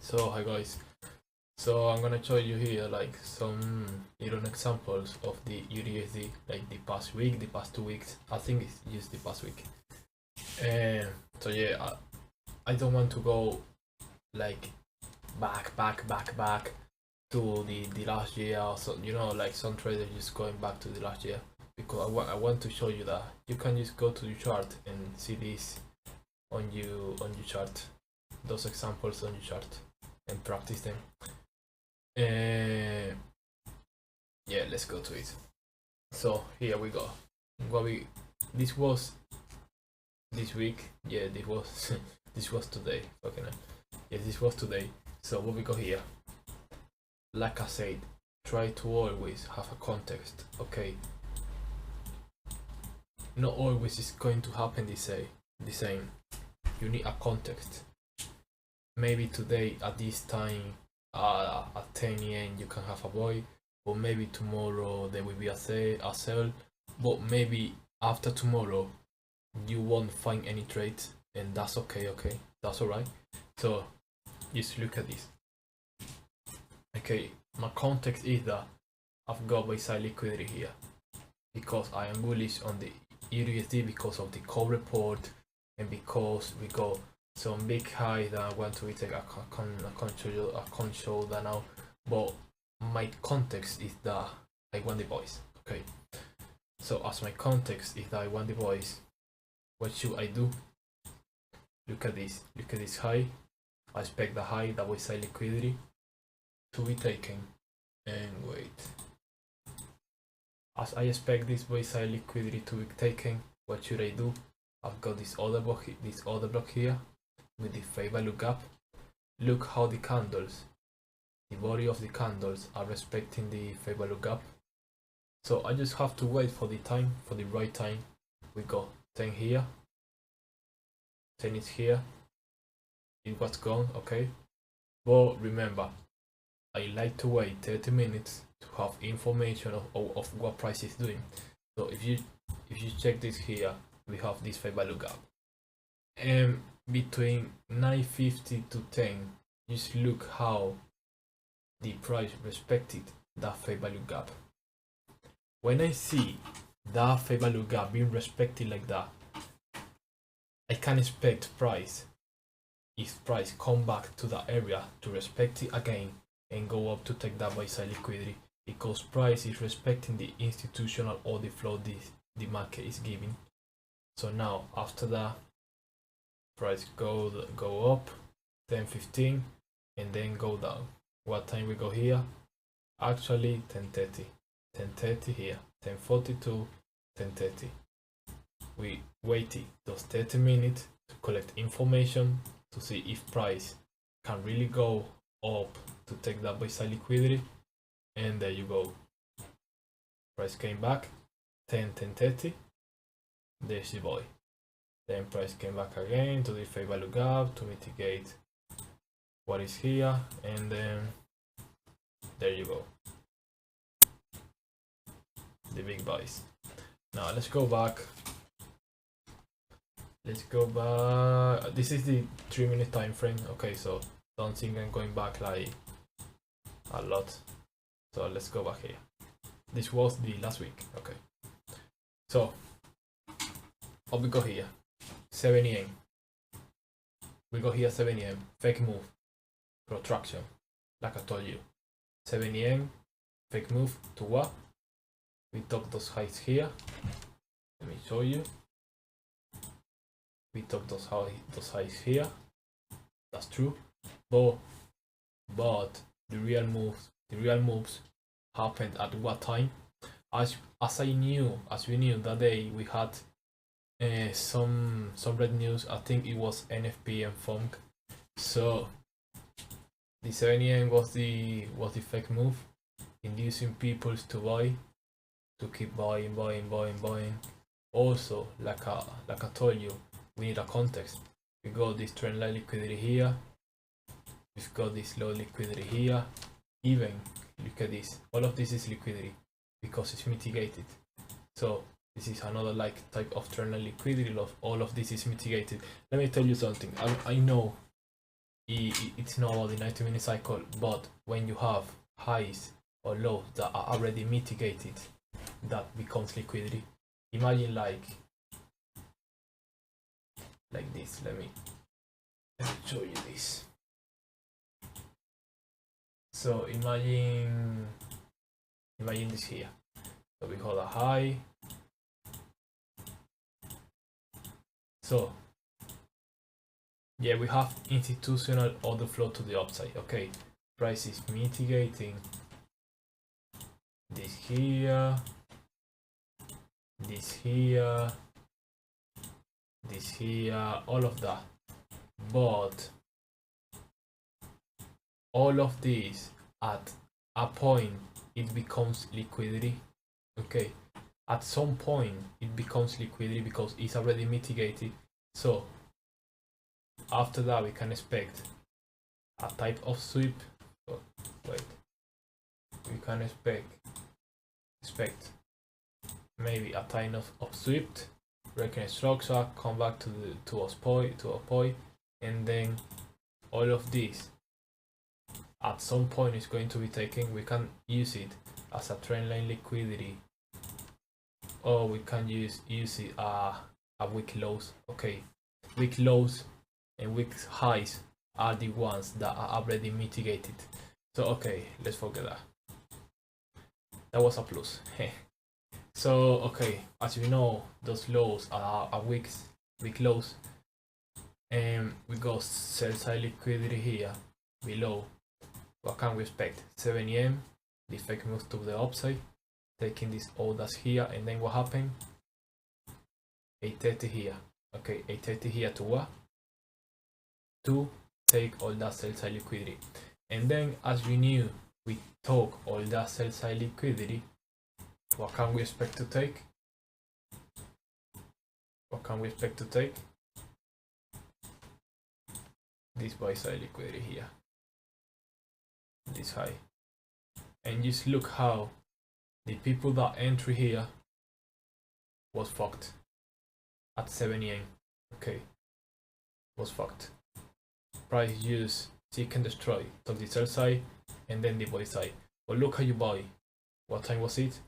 So hi guys, so I'm gonna show you here like some little examples of the USD, like the past week, the past 2 weeks. I think it's just the past week. And so yeah, I don't want to go like back to the last year, or so, you know, like some traders just going back to the last year, because I want to show you that you can just go to your chart and see this on your chart, those examples on your chart, and practice them. And yeah, let's go to it. So here we go. This was this week. Yeah, this was this was today. Fucking hell. Yeah, this was today. So what we got here, like I said, try to always have a context. Okay, not always is going to happen the same. You need a context. Maybe today at this time at 10 a.m. you can have a buy, or maybe tomorrow there will be a sell, but maybe after tomorrow you won't find any trades, and that's okay. That's alright. So just look at this. Okay, my context is that I've got buy side liquidity here because I am bullish on the USD because of the core report, and because we got some big high that I want to retake. I can't show that now, but my context is that I want the boys. Okay, so as my context is that I want the boys, what should I do? Look at this high. I expect the high, that buy side liquidity, to be taken. And wait, as I expect this buy side liquidity to be taken, what should I do? I've got this other block here with the fair value gap. Look how the candles, the body of the candles, are respecting the fair value gap. So I just have to wait for the right time. We got 10 here, 10 is here, it was gone. Okay, but remember, I like to wait 30 minutes to have information of what price is doing. So if you check this here, we have this fair value gap, and between 950 to 10, just look how the price respected that fair value gap. When I see that fair value gap being respected like that, I can expect price, if price come back to that area, to respect it again and go up to take that buy side liquidity, because price is respecting the institutional order flow the market is giving. So now after that, price go up 10.15 and then go down. What time we go here? Actually 10.30 here, 10.42, 10.30. We waited those 30 minutes to collect information to see if price can really go up to take that buy side liquidity, and there you go. Price came back 10.30. There's the boy. Then price came back again to the fair value gap to mitigate what is here, and then there you go, the big buys. Now let's go back. This is the 3-minute time frame. Okay, so don't think I'm going back like a lot. So let's go back here. This was the last week. Okay, so what we got here, 7 a.m. We got here 7 a.m. fake move, protraction, like I told you. 7 a.m. fake move to what? We took those highs here. Let me show you. We took those highs here. That's true. But the real moves happened at what time? As we knew that day, we had some red news. I think it was NFP and FOMC. So the 7 a.m. was the fake move, inducing people to buy, to keep buying. Also, like I told you, we need a context. We got this trend line liquidity here, we've got this low liquidity here. Even look at this, all of this is liquidity because it's mitigated. So this is another like type of trend line liquidity. All of this is mitigated. Let me tell you something. I know it's not about the 90-minute cycle, but when you have highs or lows that are already mitigated, that becomes liquidity. Imagine like this. Let me show you this. So imagine this here. So we hold a high. So yeah, we have institutional order flow to the upside. Okay, price is mitigating this here, this here, this here, all of that. But all of these at a point it becomes liquidity. Okay, at some point it becomes liquidity because it's already mitigated. So after that we can expect a type of sweep. Oh, wait, we can expect maybe a type of sweep, breaking structure, come back to a point, and then all of this at some point is going to be taken. We can use it as a trend line liquidity, or we can use it a week lows. Okay, week lows and week highs are the ones that are already mitigated. So okay, let's forget that. That was a plus. So okay, as you know, those lows are week lows, and we got sell side liquidity here below. What can we expect? 7 EM, the fake moves to the upside, taking these orders here, and then what happened? 830 here. Okay, 830 here to what? To take all that sell side liquidity. And then, as we knew, we took all that sell side liquidity. What can we expect to take? What can we expect to take? This buy side liquidity here, this high. And just look how the people that entry here was fucked at 7 EM. Okay, was fucked. Price use seek and destroy, took the sell side and then the buy side. But look how you buy. What time was it?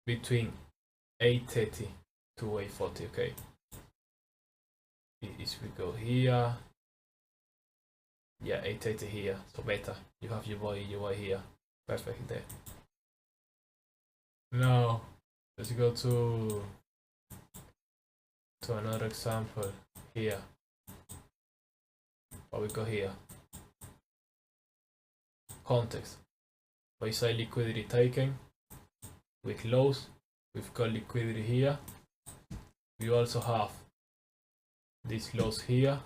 Between 8:30 to 8:40. Okay, if we go here, yeah, 8:30 here, so better. You have your buy here, perfect there. Now let's go to another example here. What we got here, context, buy side liquidity taken, with lows, we've got liquidity here. We also have these lows here,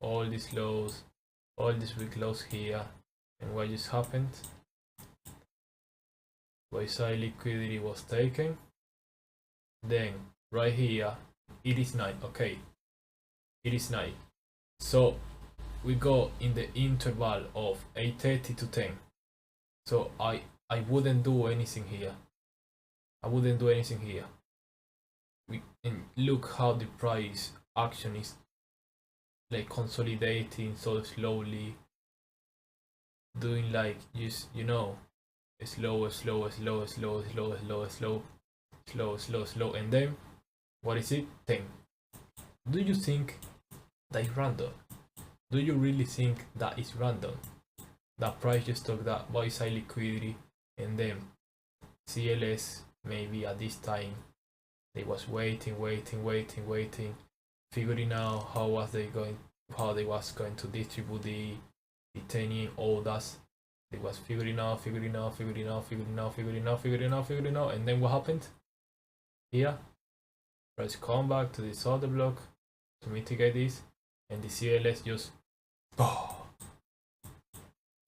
all these lows, all these weak lows here. And what just happened? Buy side liquidity was taken. Then right here, it is 9. Okay, it is 9. So we go in the interval of 8:30 to 10. So I wouldn't do anything here. I wouldn't do anything here. And look how the price action is like consolidating so slowly, doing like just, you know, slow, and then what is it? 10. Do you think that is random? Do you really think that is random? That price just took that buy side liquidity, and then CLS maybe at this time they was waiting, figuring out how they was going to distribute the 10 EM orders. They was figuring out, and then what happened? Here, price come back to this other block to mitigate this, and the CLS just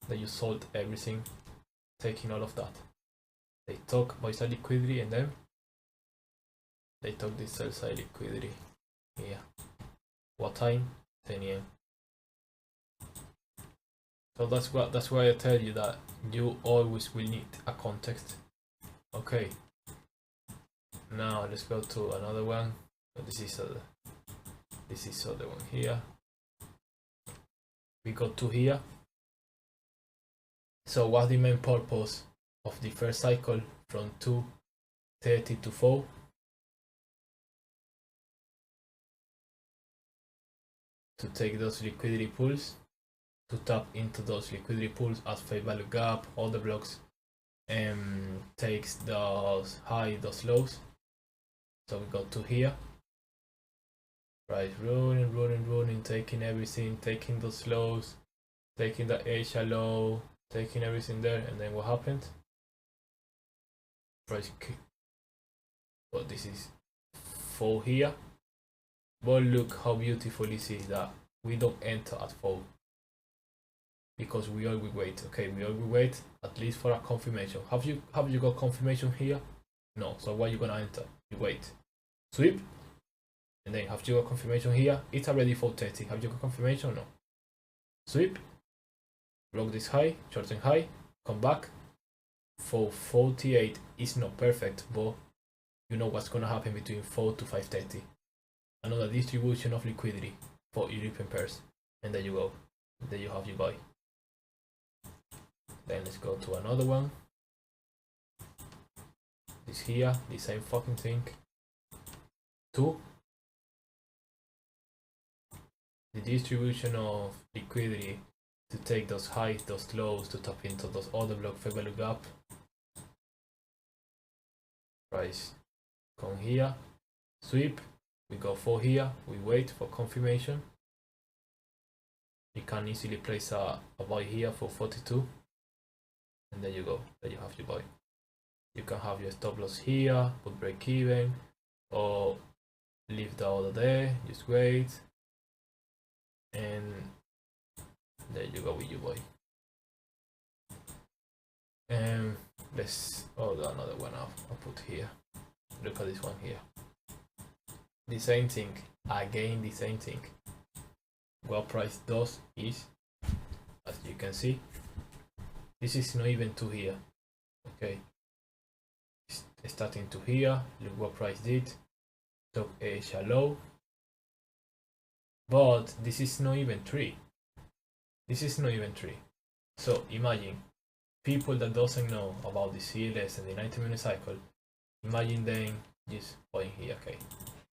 they just sold everything, taking all of that. They took buy side liquidity, and then they took this sell side liquidity here. What time? 10 EM. So that's why I tell you that you always will need a context. Okay, now let's go to another one. This is other one here. we go to here. So what's the main purpose of the first cycle from 2:30 to 4? To take those liquidity pools, to tap into those liquidity pools as fair value gap, all the blocks, and takes those high, those lows. So we go to here, right, running, taking everything, taking those lows, taking the Asia low, taking everything there, and then what happened? Price, well, this is 4 here, but look how beautiful this is, that we don't enter at 4 because we always wait. Okay, we always wait at least for a confirmation. Have you got confirmation here? No. So what you gonna enter? You wait, sweep, and then have you got confirmation here? It's already 4:30. Have you got confirmation? No. Sweep, block this high, shorten high, come back. 448 is not perfect, but you know what's gonna happen between 4 to 5:30. Another distribution of liquidity for European pairs, and there you go. There you have your buy. Then let's go to another one. This here, the same fucking thing. 2. The distribution of liquidity to take those highs, those lows, to tap into those other block fair value gap. Price come here, sweep, we go 4 here, we wait for confirmation. You can easily place a buy here for 42, and there you go, there you have your buy. You can have your stop loss here, put break even, or leave the order there, just wait, and there you go with your buy. And let's another one I'll put here. Look at this one here. The same thing, again the same thing. What price does is, as you can see, this is not even to here. Okay, starting to here, look what price did, took a shallow, but this is not even 3. This is not even 3. So imagine people that doesn't know about the CLS and the 90-minute cycle, imagine them just going here. Okay,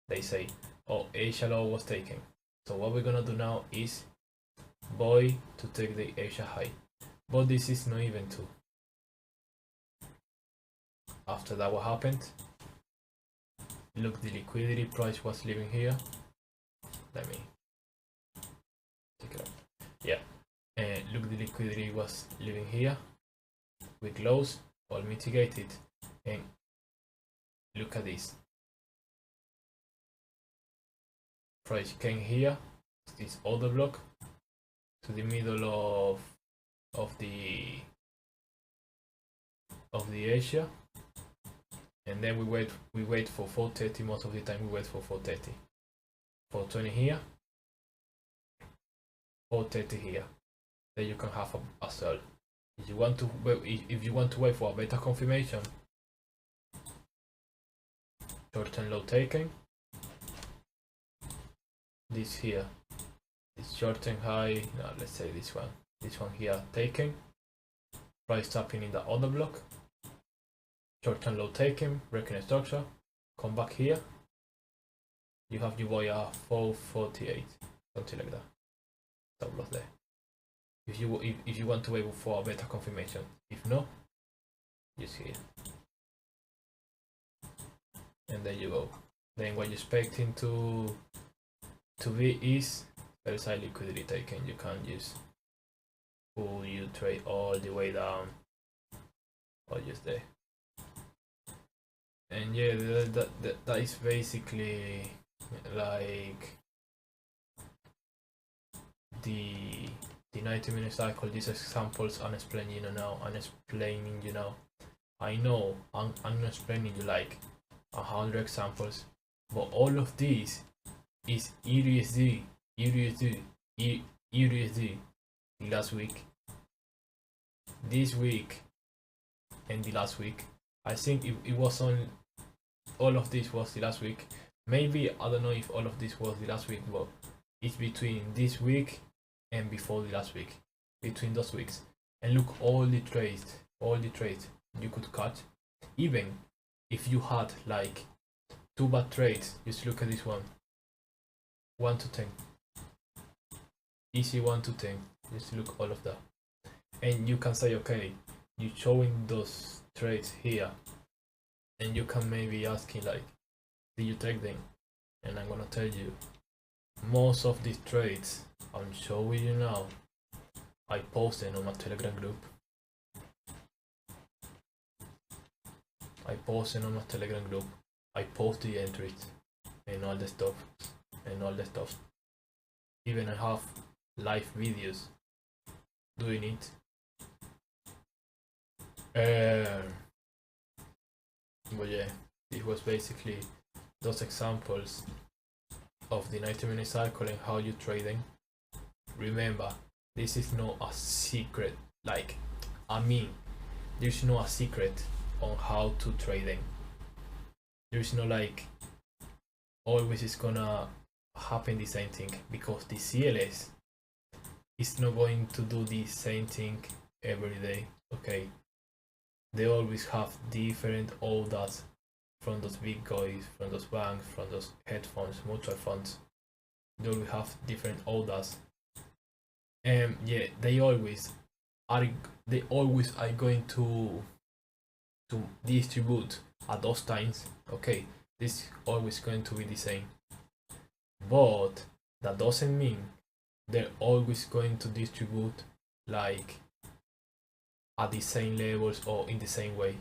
they say, oh, a shallow was taken, so what we're gonna do now is buy to take the Asia high, but this is not even 2. After that, what happened? Look, the liquidity price was leaving here. Let me take it up. Yeah, and look, the liquidity was leaving here with lows, all mitigated, and look at this. Price came here, this other block, to the middle of the Asia, and then we wait for 4:30. Most of the time we wait for 4:30. 4:20 here, 4:30 here. Then you can have a sell. If you want to wait for a better confirmation, short-term low taken. This here, this short-term high. No, let's say this one here taken. Price tapping in the other block. Short-term low taken, breaking a structure. Come back here. You have your buy at 448, something like that. Stop loss there. If you want to wait for a better confirmation. If no, just here. And there you go. Then what you're expecting to be is very high liquidity taken. You can just pull your trade all the way down, or just there. And yeah, that is basically like the 90-minute cycle. These examples I'm explaining you now. I know I'm not explaining you like 100 examples, but all of these is USD last week, this week, and the last week. I think it was on, all of this was the last week. Maybe I don't know if all of this was the last week, but it's between this week and before the last week, between those weeks, and look all the trades you could cut. Even if you had like 2 bad trades, just look at this one. 1 to 10. Easy 1 to 10. Just look all of that. And you can say, okay, you're showing those trades here. And you can maybe asking like, did you take them? And I'm gonna tell you, most of these trades I'm showing you now, I posted on my Telegram group. I post the entries and all the stuff. Even I have live videos doing it. But yeah, it was basically those examples of the 90-minute cycle and how you trading. Remember, this is not a secret. There's no a secret on how to trading. There's no like always is gonna happen the same thing, because the CLS is not going to do the same thing every day. Okay, they always have different orders from those big guys, from those banks, from those hedge funds, mutual funds. They always have different orders, and yeah, they always are going to distribute at those times. Okay, this is always going to be the same, but that doesn't mean they're always going to distribute like at the same levels or in the same way.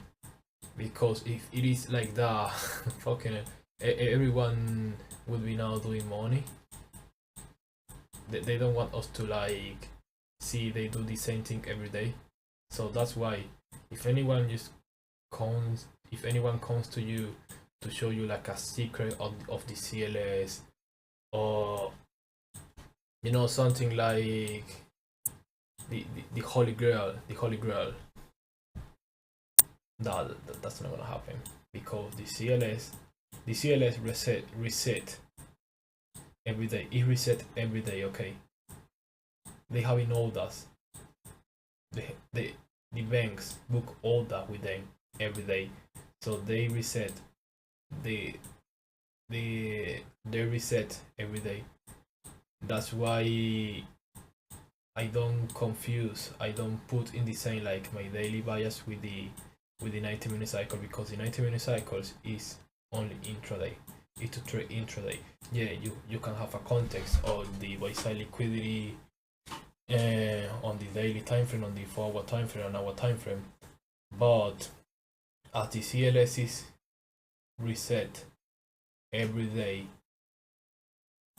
Because if it is like that, fucking everyone would be now doing money. They don't want us to like see they do the same thing every day. So that's why if anyone comes to you to show you like a secret of the CLS, or you know, something like the holy grail, that's not gonna happen, because the CLS reset every day. It reset every day. Okay, they have in orders. The banks book order with them every day, so they reset. They reset every day. That's why I don't put in the same like my daily bias with the 90-minute cycle, because the 90-minute cycles is only intraday. It's to trade intraday. Yeah, you can have a context on the buy side liquidity on the daily time frame, on the 4-hour time frame, on our time frame, but as the CLS is reset every day,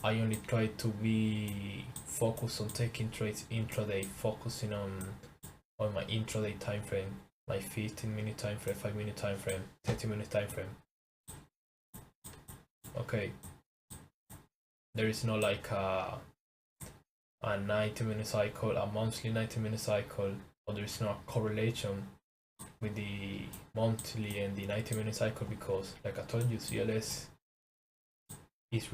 I only try to be focused on taking trades intraday, focusing on my intraday time frame, my 15-minute time frame, 5-minute time frame, 30-minute time frame. Okay, there is no like a 90-minute cycle, a monthly 90-minute cycle, or there is no correlation with the monthly and the 90-minute cycle, because like I told you, CLS is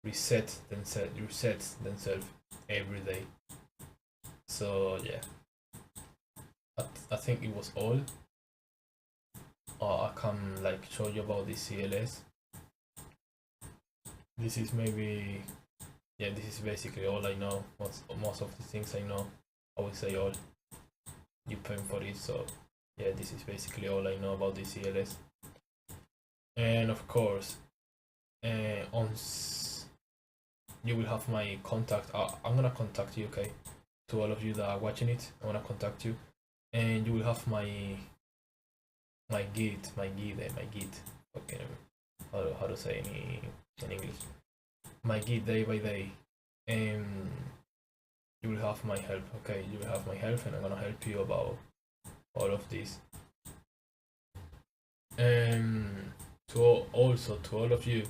resets themselves every day. So yeah, I think it was all. I can like show you about the CLS. This is maybe, yeah, this is basically all I know. Most of the things I know, I would say all. You paying for it, so yeah, this is basically all I know about the CLS. And of course, you will have my contact. I'm gonna contact you, okay? To all of you that are watching it, I wanna contact you, and you will have my guide. Okay, how to say in English? My guide day by day, and you will have my help. Okay, you will have my help, and I'm gonna help you about all of this. To all of you,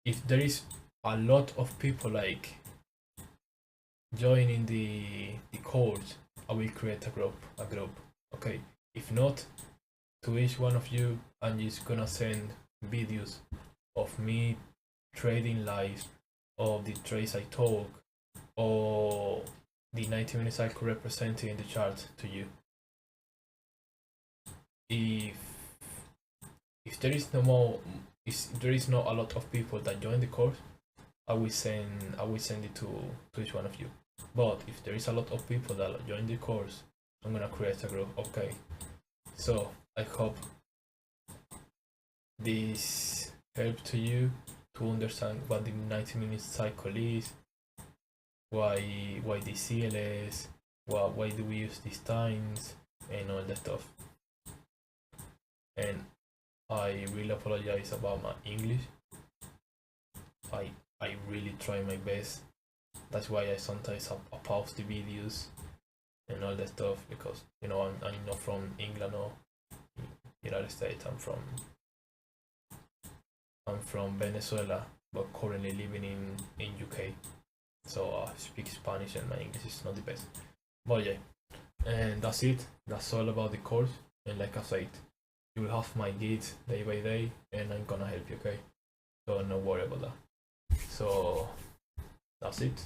if there is a lot of people like joining the course, I will create a group. Okay, if not, to each one of you, I'm just gonna send videos of me trading live, of the trades I talk, or the 90-minute cycle represented in the chart to you. If there is there is not a lot of people that join the course, I will send it to each one of you. But if there is a lot of people that join the course, I'm gonna create a group. Okay, so I hope this helped to you to understand what the 90-minute cycle is, why the CLS, why do we use these times, and all that stuff. And I really apologize about my English. I really try my best. That's why I sometimes pause the videos and all that stuff, because I'm not from England or United States. I'm from Venezuela, but currently living in UK. So I speak Spanish and my English is not the best. But yeah, and that's it. That's all about the course. And like I said, you will have my guides day by day, and I'm gonna help you, okay? So no worry about that. So that's it.